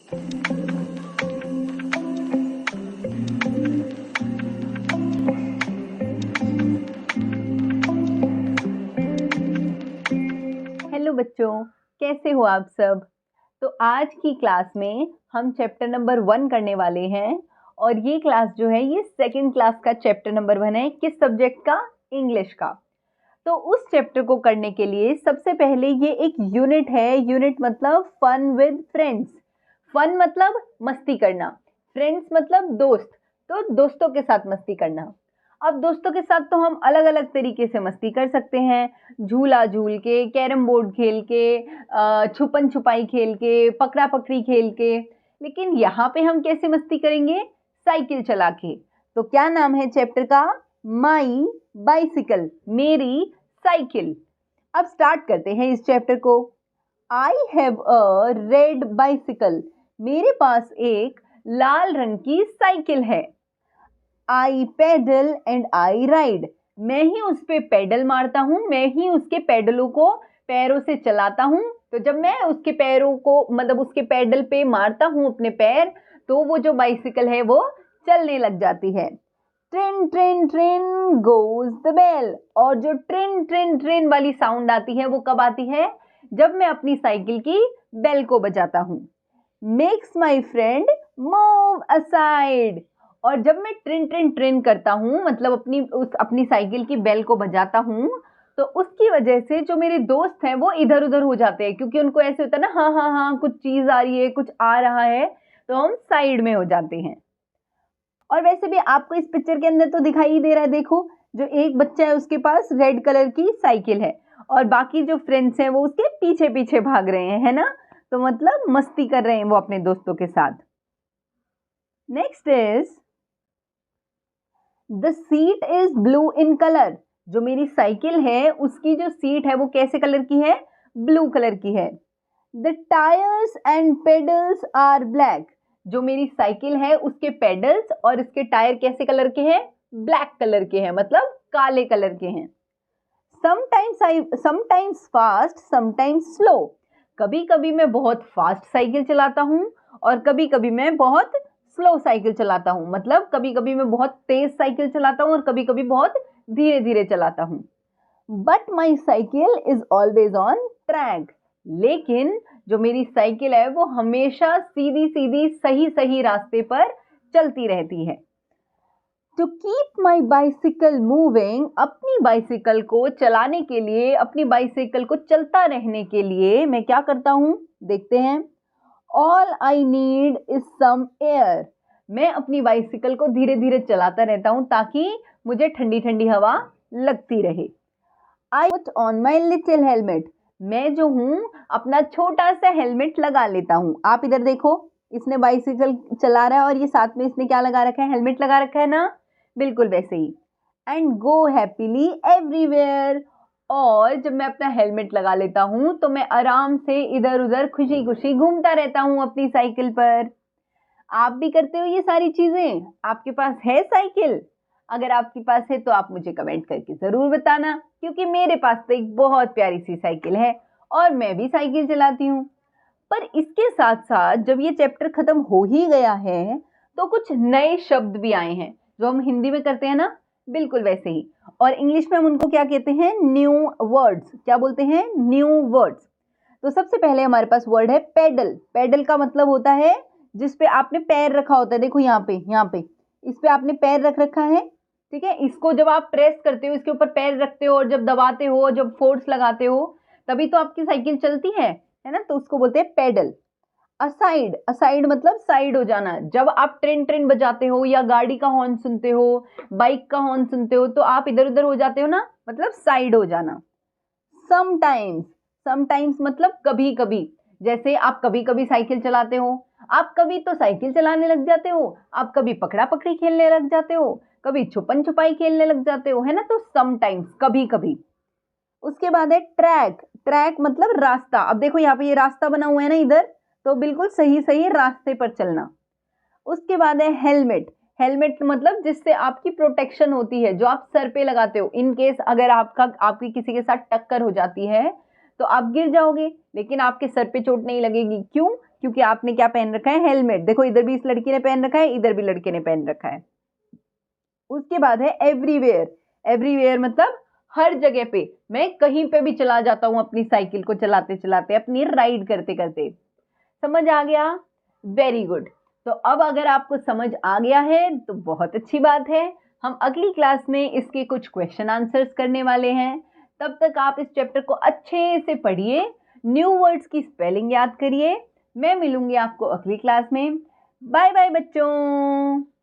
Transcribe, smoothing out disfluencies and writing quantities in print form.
Hello बच्चों, कैसे हो आप सब। तो आज की क्लास में हम चैप्टर नंबर 1 करने वाले हैं और ये क्लास जो है ये सेकंड क्लास का चैप्टर नंबर 1 है। किस सब्जेक्ट का? इंग्लिश का। तो उस चैप्टर को करने के लिए सबसे पहले ये एक यूनिट है। यूनिट मतलब फन विद फ्रेंड्स। फन मतलब मस्ती करना, फ्रेंड्स मतलब दोस्त, तो दोस्तों के साथ मस्ती करना। अब दोस्तों के साथ तो हम अलग अलग तरीके से मस्ती कर सकते हैं, झूला झूल के, कैरम बोर्ड खेल के, छुपन छुपाई खेल के, पकड़ा पकड़ी खेल के। लेकिन यहाँ पे हम कैसे मस्ती करेंगे? साइकिल चला के। तो क्या नाम है चैप्टर का? माई बाइसिकल, मेरी साइकिल। अब स्टार्ट करते हैं इस चैप्टर को। I have a red bicycle, मेरे पास एक लाल रंग की साइकिल है। आई पेडल एंड आई राइड, मैं ही उस पे पेडल मारता हूँ, मैं ही उसके पेडलों को पैरों से चलाता हूँ। तो जब मैं उसके पैरों को मतलब उसके पेडल पे मारता हूँ अपने पैर, तो वो जो बाइसिकल है वो चलने लग जाती है। Train train train goes the bell, और जो ट्रेन ट्रेन ट्रेन वाली साउंड आती है वो कब आती है? जब मैं अपनी साइकिल की बेल को बजाता हूँ। Makes my friend move aside, और जब मैं ट्रेन ट्रेन ट्रेन करता हूँ मतलब अपनी साइकिल की बेल को बजाता हूँ, तो उसकी वजह से जो मेरे दोस्त हैं वो इधर उधर हो जाते हैं, क्योंकि उनको ऐसे होता है ना, हाँ हाँ हाँ कुछ चीज आ रही है, कुछ आ रहा है, तो हम साइड में हो जाते हैं। और वैसे भी आपको इस पिक्चर के अंदर तो दिखाई ही दे रहा है। देखो, जो एक बच्चा है उसके पास रेड कलर की साइकिल है और बाकी जो फ्रेंड्स हैं वो उसके पीछे पीछे भाग रहे हैं, है ना। तो मतलब मस्ती कर रहे हैं वो अपने दोस्तों के साथ। Next is the seat is blue in colour, जो मेरी साइकिल है उसकी जो सीट है वो कैसे कलर की है? ब्लू कलर की है। The tyres and pedals are black, जो मेरी साइकिल है उसके पेडल्स और इसके टायर कैसे कलर के हैं? ब्लैक कलर के हैं, मतलब काले कलर के हैं। समटाइम्स फास्ट समटाइम्स स्लो, कभी कभी मैं बहुत फास्ट साइकिल चलाता हूँ और कभी कभी मैं बहुत स्लो साइकिल चलाता हूँ, मतलब कभी कभी मैं बहुत तेज साइकिल चलाता हूँ और कभी कभी बहुत धीरे धीरे चलाता हूँ। But my cycle is always on track, लेकिन जो मेरी साइकिल है वो हमेशा सीधी सीधी सही सही रास्ते पर चलती रहती है। To keep my bicycle moving, अपनी बाइसिकल को चलाने के लिए, अपनी बाइसिकल को चलता रहने के लिए मैं क्या करता हूँ? देखते हैं। All I need is some air, मैं अपनी बाइसिकल को धीरे धीरे चलाता रहता हूँ ताकि मुझे ठंडी ठंडी हवा लगती रहे। I put on my little helmet, मैं जो हूँ अपना छोटा सा हेलमेट लगा लेता हूँ। आप इधर देखो, इसने बाइसिकल चला रहा है और ये साथ में इसने क्या लगा रखा है? हेलमेट लगा रखा है ना, बिल्कुल वैसे ही। एंड गो हैप्पीली एवरीवेयर, और जब मैं अपना हेलमेट लगा लेता हूँ तो मैं आराम से इधर उधर खुशी खुशी घूमता रहता हूँ अपनी साइकिल पर। आप भी करते हो ये सारी चीजें? आपके पास है साइकिल? अगर आपके पास है तो आप मुझे कमेंट करके जरूर बताना, क्योंकि मेरे पास तो एक बहुत प्यारी सी साइकिल है और मैं भी साइकिल चलाती हूँ। पर इसके साथ साथ जब ये चैप्टर खत्म हो ही गया है तो कुछ नए शब्द भी आए हैं जो हम हिंदी में करते हैं ना, बिल्कुल वैसे ही। और इंग्लिश में हम उनको क्या कहते हैं? New words. क्या बोलते हैं? New words. तो सबसे पहले हमारे पास वर्ड है पेडल। पेडल का मतलब होता है जिस पे आपने पैर रखा होता है। देखो यहाँ पे इस पे आपने पैर रख रखा है, ठीक है। इसको जब आप प्रेस करते हो, इसके ऊपर पैर रखते हो और जब दबाते हो, जब फोर्स लगाते हो, तभी तो आपकी साइकिल चलती है ना। तो उसको बोलते हैं पेडल। असाइड, असाइड मतलब साइड हो जाना। जब आप ट्रेन ट्रेन बजाते हो या गाड़ी का हॉर्न सुनते हो, बाइक का हॉर्न सुनते हो, तो आप इधर उधर हो जाते हो ना, मतलब साइड हो जाना। समटाइम्स, समटाइम्स मतलब कभी कभी। जैसे आप कभी कभी साइकिल चलाते हो, आप कभी तो साइकिल चलाने लग जाते हो, आप कभी पकड़ा पकड़ी खेलने लग जाते हो, कभी छुपन छुपाई खेलने लग जाते हो, है ना। तो समटाइम्स, कभी कभी। उसके बाद है ट्रैक। ट्रैक मतलब रास्ता। अब देखो यहाँ पे ये रास्ता बना हुआ है ना इधर, तो बिल्कुल सही सही रास्ते पर चलना। उसके बाद है हेलमेट। हेलमेट मतलब जिससे आपकी प्रोटेक्शन होती है, जो आप सर पे लगाते हो। इन केस अगर आपकी किसी के साथ टक्कर हो जाती है तो आप गिर जाओगे, लेकिन आपके सर पे चोट नहीं लगेगी। क्यों? क्योंकि आपने क्या पहन रखा है, हेलमेट। देखो इधर भी इस लड़की ने पहन रखा है, इधर भी लड़के ने पहन रखा है। उसके बाद है एवरीवेयर। एवरीवेयर मतलब हर जगह पे, मैं कहीं पे भी चला जाता हूँ अपनी साइकिल को चलाते चलाते, अपनी राइड करते करते। समझ आ गया? Very good. तो अब अगर आपको समझ आ गया है तो बहुत अच्छी बात है। हम अगली क्लास में इसके कुछ क्वेश्चन आंसर्स करने वाले हैं। तब तक आप इस चैप्टर को अच्छे से पढ़िए, न्यू वर्ड्स की स्पेलिंग याद करिए। मैं मिलूंगी आपको अगली क्लास में। बाय बाय बच्चों।